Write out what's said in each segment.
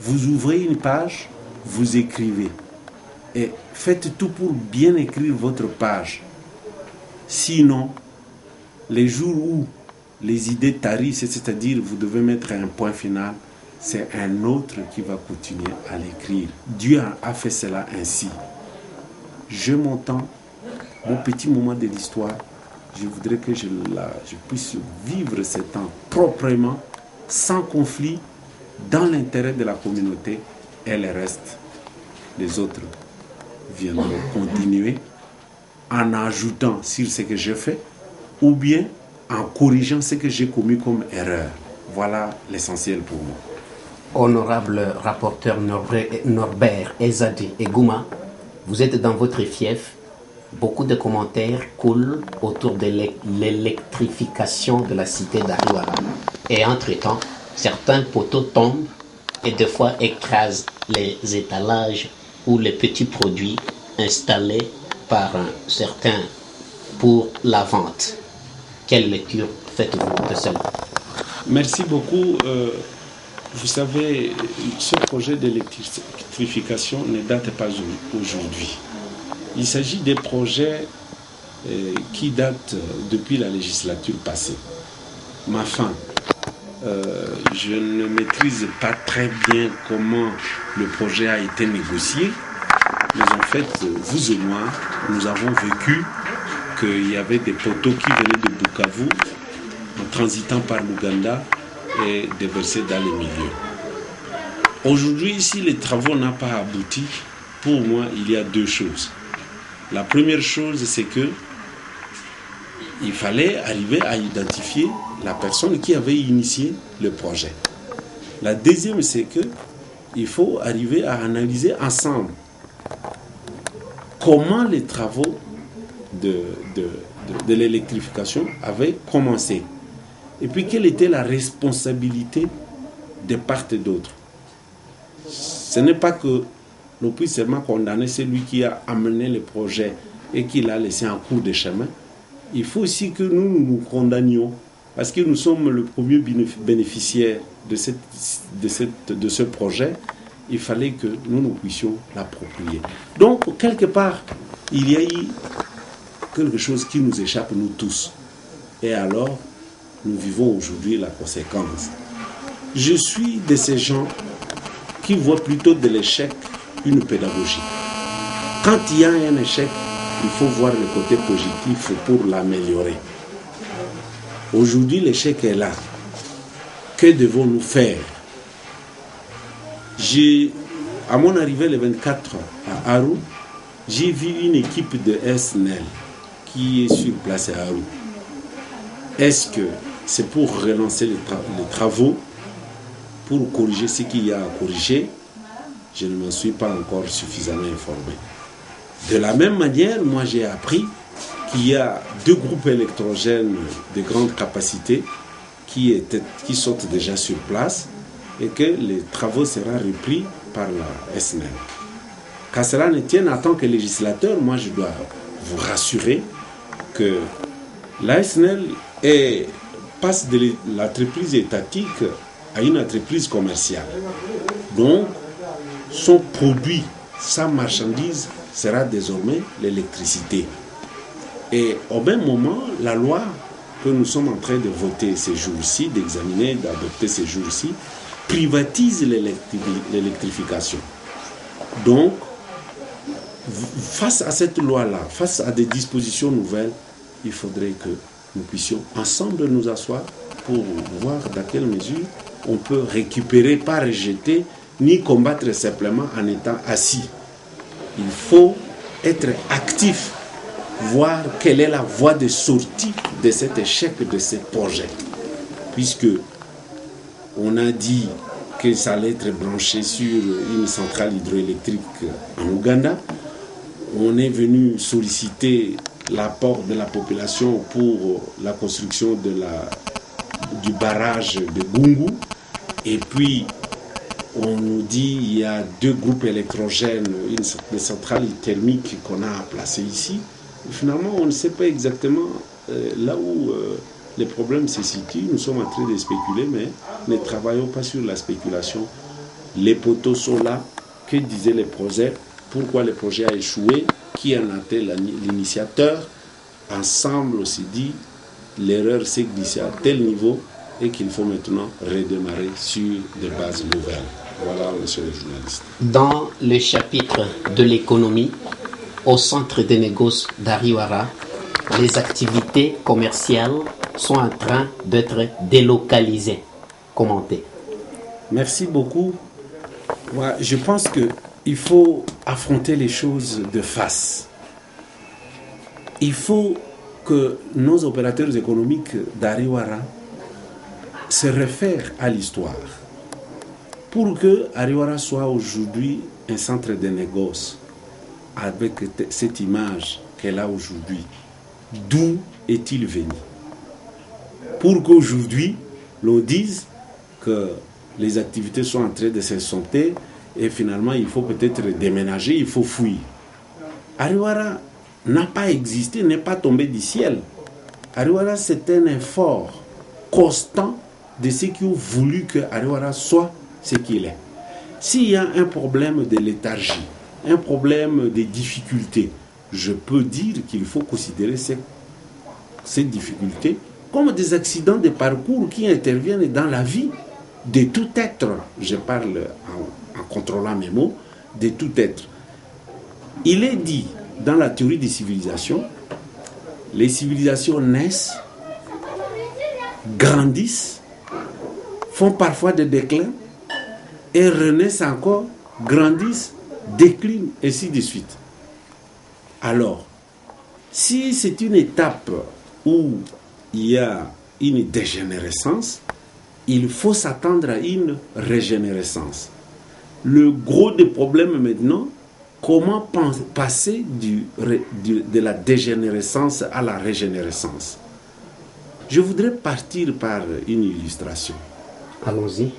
Vous ouvrez une page, vous écrivez. Et faites tout pour bien écrire votre page. Sinon, les jours où les idées tarissent, c'est-à-dire vous devez mettre un point final, c'est un autre qui va continuer à l'écrire. Dieu a fait cela ainsi. Je m'entends, mon petit moment de l'histoire, je voudrais que je puisse vivre ce temps proprement, sans conflit, dans l'intérêt de la communauté, et le reste, les autres viendront continuer en ajoutant sur ce que je fais, ou bien en corrigeant ce que j'ai commis comme erreur. Voilà l'essentiel pour moi. Honorable rapporteur Norbert Ezadi Egouma, vous êtes dans votre fief. Beaucoup de commentaires coulent autour de l'électrification de la cité d'Ariwara. Et entre-temps, certains poteaux tombent et des fois écrasent les étalages ou les petits produits installés par certains pour la vente. Quelle lecture faites-vous de cela? Merci beaucoup. Vous savez, ce projet d'électrification ne date pas aujourd'hui. Il s'agit des projets qui datent depuis la législature passée. Ma fin, je ne maîtrise pas très bien comment le projet a été négocié, mais en fait, vous et moi, nous avons vécu qu'il y avait des poteaux qui venaient de Bukavu, en transitant par l'Ouganda et déversés dans les milieux. Aujourd'hui, si les travaux n'ont pas abouti, pour moi, il y a deux choses. La première chose, c'est que il fallait arriver à identifier la personne qui avait initié le projet. La deuxième, c'est que il faut arriver à analyser ensemble comment les travaux de l'électrification avaient commencé. Et puis, quelle était la responsabilité de part et d'autre. Ce n'est pas que l'on puisse seulement condamner celui qui a amené le projet et qui l'a laissé en cours de chemin. Il faut aussi que nous condamnions, parce que nous sommes le premier bénéficiaire de ce projet. Il fallait que nous puissions l'approprier. Donc, quelque part, il y a eu quelque chose qui nous échappe, nous tous. Et alors, nous vivons aujourd'hui la conséquence. Je suis de ces gens qui voient plutôt de l'échec une pédagogie. Quand il y a un échec, il faut voir le côté positif pour l'améliorer. Aujourd'hui, l'échec est là. Que devons-nous faire? À mon arrivée le 24 à Aru, j'ai vu une équipe de SNEL qui est sur place à Aru. Est-ce que c'est pour relancer les travaux, pour corriger ce qu'il y a à corriger? Je ne m'en suis pas encore suffisamment informé. De la même manière, moi j'ai appris qu'il y a 2 groupes électrogènes de grande capacité qui sont déjà sur place et que les travaux seront repris par la SNEL. Qu'à cela ne tienne, en tant que législateur, moi je dois vous rassurer que la SNEL passe de l'entreprise étatique à une entreprise commerciale. Donc, son produit, sa marchandise sera désormais l'électricité. Et au même moment, la loi que nous sommes en train de voter ces jours-ci, d'examiner, d'adopter ces jours-ci, privatise l'électrification. Donc, face à cette loi-là, face à des dispositions nouvelles, il faudrait que nous puissions ensemble nous asseoir pour voir dans quelle mesure on peut récupérer, pas rejeter, ni combattre simplement en étant assis. Il faut être actif, voir quelle est la voie de sortie de cet échec de ces projets. Puisque on a dit que ça allait être branché sur une centrale hydroélectrique en Ouganda. On est venu solliciter l'apport de la population pour la construction du barrage de Gungu. Et puis, on nous dit qu'il y a 2 groupes électrogènes, une centrale thermique qu'on a placée ici. Et finalement, on ne sait pas exactement là où les problèmes se situent. Nous sommes en train de spéculer, mais ne travaillons pas sur la spéculation. Les poteaux sont là. Que disaient les projets? Pourquoi le projet a échoué? Qui en a été l'initiateur? Ensemble, on s'est dit, l'erreur s'est glissée à tel niveau et qu'il faut maintenant redémarrer sur des bases nouvelles. Voilà, monsieur le journaliste. Dans le chapitre de l'économie, au centre des négoces d'Ariwara, les activités commerciales sont en train d'être délocalisées. Commentez. Merci beaucoup. Moi, je pense qu'il faut affronter les choses de face. Il faut que nos opérateurs économiques d'Ariwara se réfèrent à l'histoire pour que Ariwara soit aujourd'hui un centre de négoce avec cette image qu'elle a aujourd'hui. D'où est-il venu? Pour qu'aujourd'hui, l'on dise que les activités sont en train de s'estomper et finalement il faut peut-être déménager, il faut fuir. Ariwara n'a pas existé, n'est pas tombé du ciel. Ariwara, c'est un effort constant de ceux qui ont voulu que Ariwara soit ce qu'il est. S'il y a un problème de léthargie, un problème de difficulté, je peux dire qu'il faut considérer ces difficultés comme des accidents de parcours qui interviennent dans la vie de tout être. Je parle en contrôlant mes mots, de tout être. Il est dit dans la théorie des civilisations, les civilisations naissent, grandissent, font parfois des déclins et renaissent encore, grandissent, déclinent, et ainsi de suite. Alors, si c'est une étape où il y a une dégénérescence, il faut s'attendre à une régénérescence. Le gros des problèmes maintenant, comment passer de la dégénérescence à la régénérescence? Je voudrais partir par une illustration. Allons-y.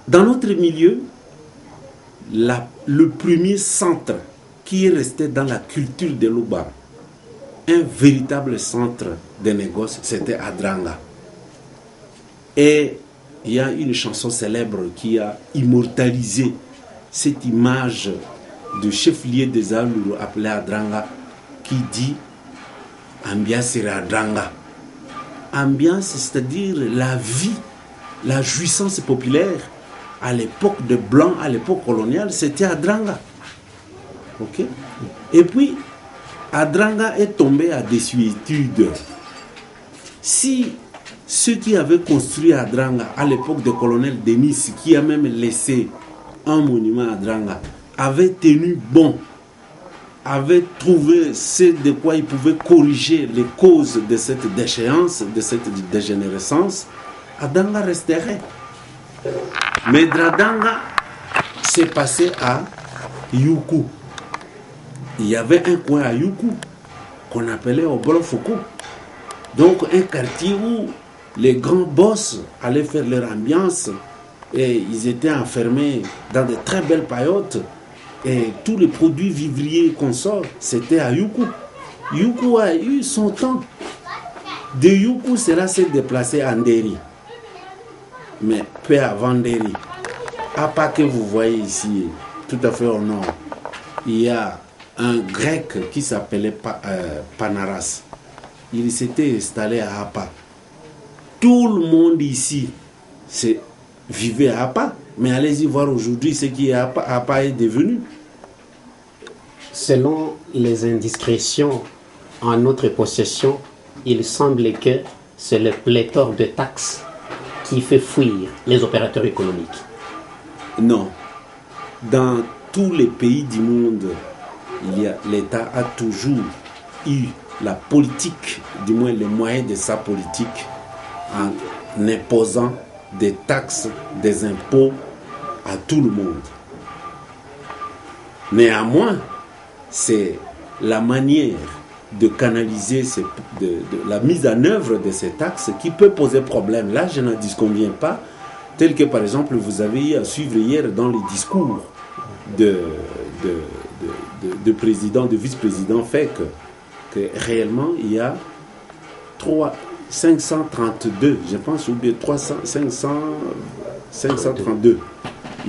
Dans notre milieu, le premier centre qui est resté dans la culture de Luba, un véritable centre de négoce, c'était Adrangha. Et il y a une chanson célèbre qui a immortalisé cette image de chef-lieu des Aluru appelé Adrangha, qui dit ambiance c'est Adrangha. Ambiance, c'est-à-dire la vie, la jouissance populaire à l'époque de Blanc, à l'époque coloniale, c'était Adrangha. Ok? Et puis, Adrangha est tombé à désuétude. Si ceux qui avaient construit Adrangha à l'époque du colonel Denis, qui a même laissé un monument à Adrangha, avaient tenu bon, avaient trouvé ce de quoi ils pouvaient corriger les causes de cette déchéance, de cette dégénérescence, Adrangha resterait. Mais Adrangha s'est passé à Yuku. Il y avait un coin à Yuku qu'on appelait Obolofoko. Donc un quartier où les grands boss allaient faire leur ambiance et ils étaient enfermés dans de très belles paillotes et tous les produits vivriers qu'on sort, c'était à Yuku. Yuku a eu son temps. De Yuku, cela s'est déplacé à Nderi. Mais peu avant Nderi, à part que vous voyez ici, tout à fait au nord, il y a un grec qui s'appelait Panaras. Il s'était installé à Apa. Tout le monde ici vivait à Apa. Mais allez-y voir aujourd'hui ce qui est Apa est devenu. Selon les indiscrétions en notre possession, il semble que c'est le pléthore de taxes qui fait fuir les opérateurs économiques. Non. Dans tous les pays du monde, l'État a toujours eu la politique, du moins les moyens de sa politique, en imposant des taxes, des impôts à tout le monde. Néanmoins, c'est la manière de canaliser la mise en œuvre de ces taxes qui peut poser problème. Là, je n'en disconviens pas, tel que par exemple vous avez eu à suivre hier dans les discours de président, de vice-président, fait que réellement il y a 532, je pense, ou bien 532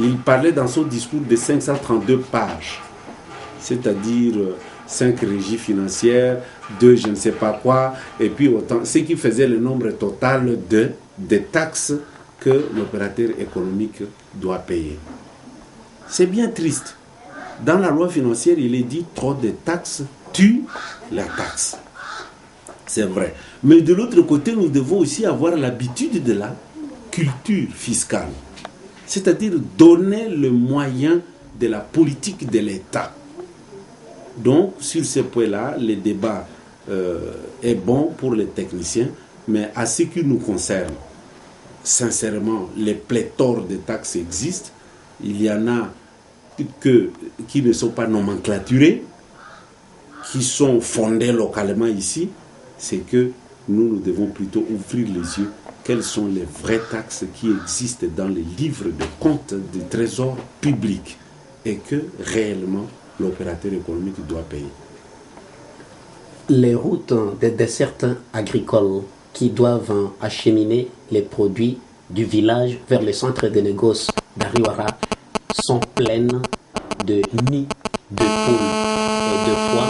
Il parlait dans son discours de 532 pages, c'est-à-dire 5 régies financières, 2 je ne sais pas quoi, et puis autant, ce qui faisait le nombre total des taxes que l'opérateur économique doit payer. C'est bien triste. Dans la loi financière, il est dit trop de taxes tue la taxe. C'est vrai. Mais de l'autre côté, nous devons aussi avoir l'habitude de la culture fiscale. C'est-à-dire donner le moyen de la politique de l'État. Donc, sur ce point-là, le débat est bon pour les techniciens, mais à ce qui nous concerne, sincèrement, les pléthores de taxes existent. Il y en a qui ne sont pas nomenclaturés, qui sont fondés localement ici. C'est que nous devons plutôt ouvrir les yeux. Quelles sont les vraies taxes qui existent dans les livres de comptes du trésor public et que réellement l'opérateur économique doit payer. Les routes des dessertes agricoles qui doivent acheminer les produits du village vers le centre de négoce d'Ariwara sont pleines de nids de poules et de fois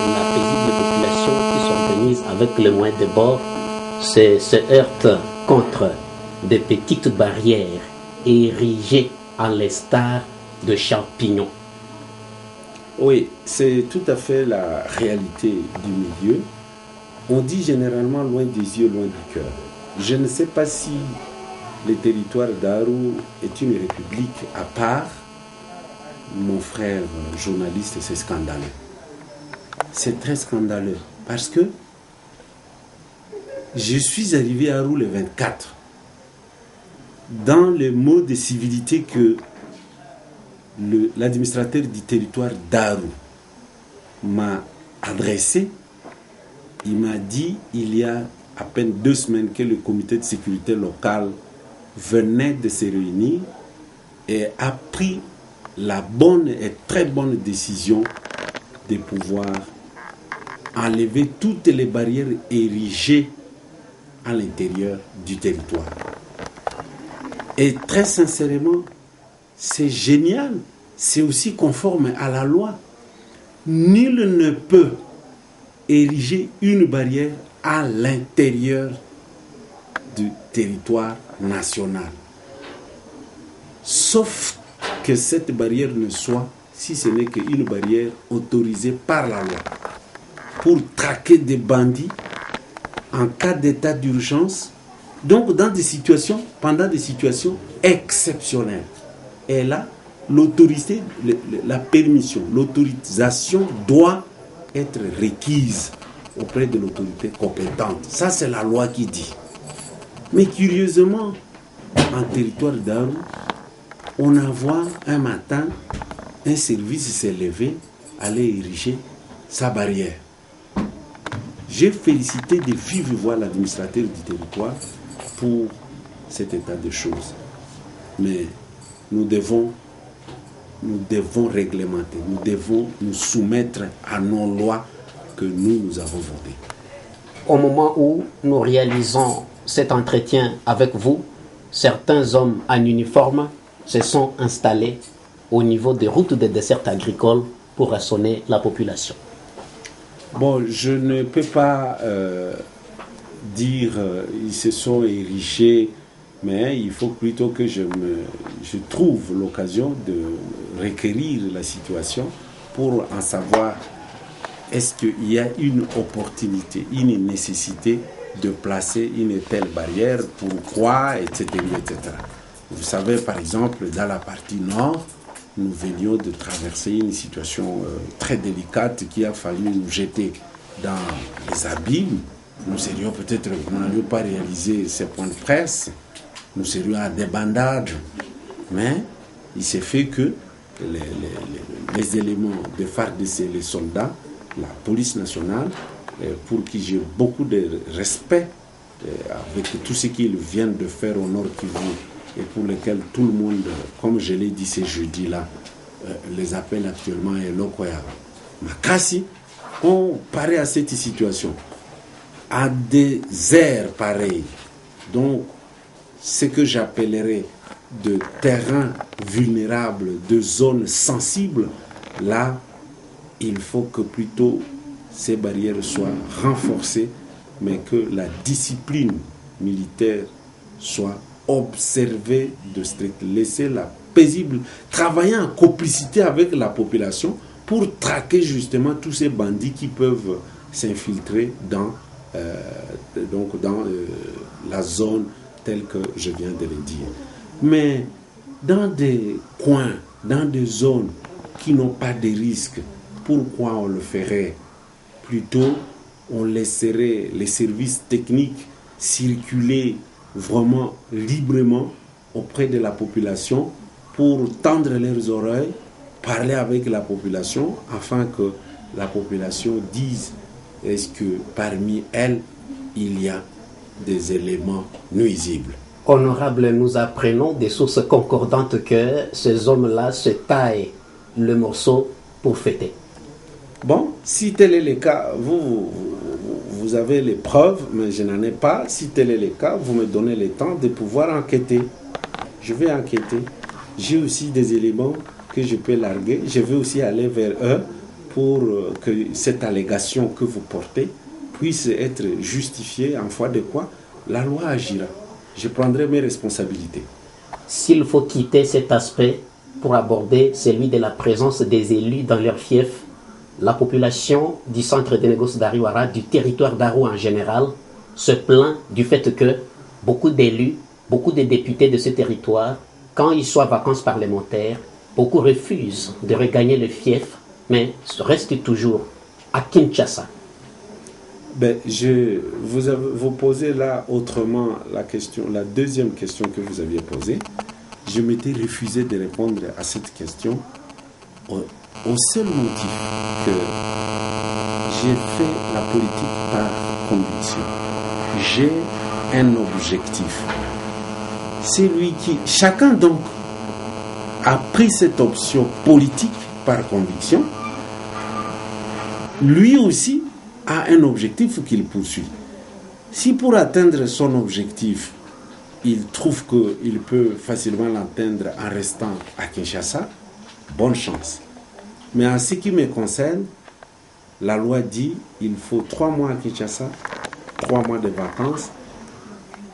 la paisible population qui s'organise avec les moyens de bord se heurte contre des petites barrières érigées à l'instar de champignons. Oui, c'est tout à fait la réalité du milieu. On dit généralement loin des yeux, loin du cœur. Je ne sais pas si le territoire d'Aru est une république à part. Mon frère journaliste, c'est scandaleux. C'est très scandaleux parce que je suis arrivé à Aru le 24 dans le mot de civilité que l'administrateur du territoire d'Aru m'a adressé. Il m'a dit il y a à peine 2 semaines que le comité de sécurité locale venait de se réunir et a pris la bonne et très bonne décision de pouvoir enlever toutes les barrières érigées à l'intérieur du territoire. Et très sincèrement, c'est génial, c'est aussi conforme à la loi. Nul ne peut ériger une barrière à l'intérieur du territoire national. Sauf que cette barrière ne soit, si ce n'est qu'une barrière autorisée par la loi, pour traquer des bandits en cas d'état d'urgence, donc dans des situations, pendant des situations exceptionnelles. Et là, l'autorité, la permission, l'autorisation doit être requise auprès de l'autorité compétente. Ça, c'est la loi qui dit. Mais curieusement, en territoire d'Aru, on a vu un matin un service s'est levé, aller ériger sa barrière. J'ai félicité de vive voix l'administrateur du territoire pour cet état de choses. Mais nous devons réglementer, nous devons nous soumettre à nos lois que nous avons votées. Au moment où nous réalisons cet entretien avec vous, certains hommes en uniforme se sont installés au niveau des routes des dessertes agricoles pour assommer la population. Bon, je ne peux pas dire ils se sont érigés, mais il faut plutôt que je trouve l'occasion de requérir la situation pour en savoir est-ce qu'il y a une opportunité, une nécessité de placer une telle barrière, pourquoi, etc., etc. Vous savez, par exemple, dans la partie nord, nous venions de traverser une situation très délicate qui a fallu nous jeter dans les abîmes. Nous n'aurions pas réalisé ces points de presse, nous serions à débandage. Mais il s'est fait que les éléments de FARDC, les soldats, la police nationale, pour qui j'ai beaucoup de respect avec tout ce qu'ils viennent de faire au Nord Kivu et pour lesquels tout le monde, comme je l'ai dit ce jeudi-là, les appelle actuellement Elokoya Makasi, ont paré à cette situation, à des aires pareilles. Donc, ce que j'appellerais de terrain vulnérables, de zones sensibles, là, il faut que plutôt ces barrières soient renforcées, mais que la discipline militaire soit observée de strict. Laisser la paisible, travailler en complicité avec la population pour traquer justement tous ces bandits qui peuvent s'infiltrer dans la zone telle que je viens de le dire. Mais dans des coins, dans des zones qui n'ont pas de risques, pourquoi on le ferait? Plutôt, on laisserait les services techniques circuler vraiment librement auprès de la population pour tendre leurs oreilles, parler avec la population afin que la population dise est-ce que parmi elles, il y a des éléments nuisibles. Honorable, nous apprenons des sources concordantes que ces hommes-là se taillent le morceau pour fêter. Bon, si tel est le cas, vous avez les preuves, mais je n'en ai pas. Si tel est le cas, vous me donnez le temps de pouvoir enquêter. Je vais enquêter. J'ai aussi des éléments que je peux larguer. Je vais aussi aller vers eux pour que cette allégation que vous portez puisse être justifiée, en foi de quoi la loi agira. Je prendrai mes responsabilités. S'il faut quitter cet aspect pour aborder celui de la présence des élus dans leur fief, la population du centre de négoce d'Ariwara, du territoire d'Arou en général, se plaint du fait que beaucoup d'élus, beaucoup de députés de ce territoire, quand il soit vacances parlementaires, beaucoup refusent de regagner le fief, mais restent toujours à Kinshasa. Ben, vous posez là autrement la question, la deuxième question que vous aviez posée. Je m'étais refusé de répondre à cette question au seul motif que j'ai fait la politique par conviction. J'ai un objectif. C'est lui qui... Chacun donc a pris cette option politique par conviction. Lui aussi a un objectif qu'il poursuit. Si pour atteindre son objectif, il trouve qu'il peut facilement l'atteindre en restant à Kinshasa, bonne chance. Mais en ce qui me concerne, la loi dit qu'il faut 3 mois à Kinshasa, 3 mois de vacances.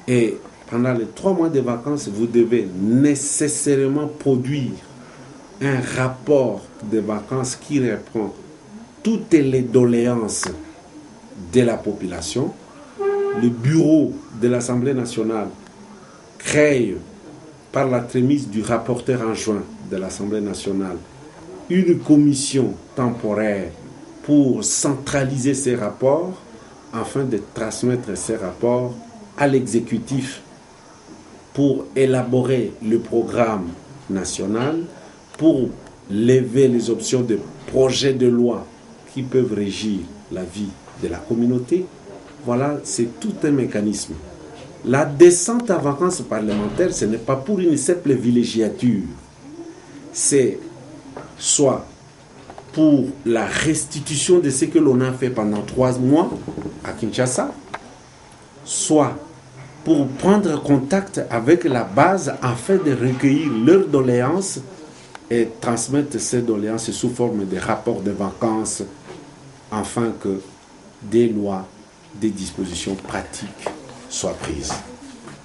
Et pendant les 3 mois de vacances, vous devez nécessairement produire un rapport de vacances qui répond toutes les doléances de la population. Le bureau de l'Assemblée nationale crée, par la trémise du rapporteur adjoint de l'Assemblée nationale, une commission temporaire pour centraliser ces rapports afin de transmettre ces rapports à l'exécutif pour élaborer le programme national, pour lever les options de projets de loi qui peuvent régir la vie de la communauté. Voilà, c'est tout un mécanisme. La descente à vacances parlementaires, ce n'est pas pour une simple villégiature. C'est soit pour la restitution de ce que l'on a fait pendant 3 mois à Kinshasa, soit pour prendre contact avec la base afin de recueillir leurs doléances et transmettre ces doléances sous forme de rapports de vacances afin que des lois, des dispositions pratiques soient prises.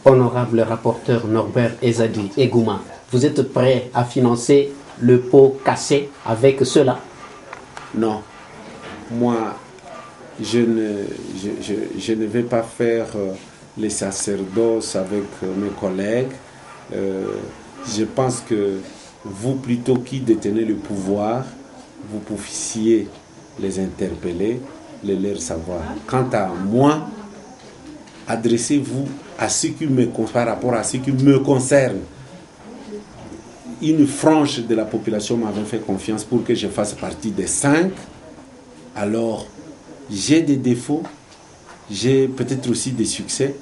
Honorable rapporteur Norbert Ezadi Egouma, vous êtes prêt à financer le pot cassé avec cela? Non. Moi, je ne vais pas faire les sacerdoces avec mes collègues. Je pense que vous, plutôt qui détenez le pouvoir, vous pouviez les interpeller, les leur savoir. Quant à moi, adressez-vous à ce qui me par rapport à ce qui me concerne. Une frange de la population m'avait fait confiance pour que je fasse partie des 5. Alors, j'ai des défauts, j'ai peut-être aussi des succès,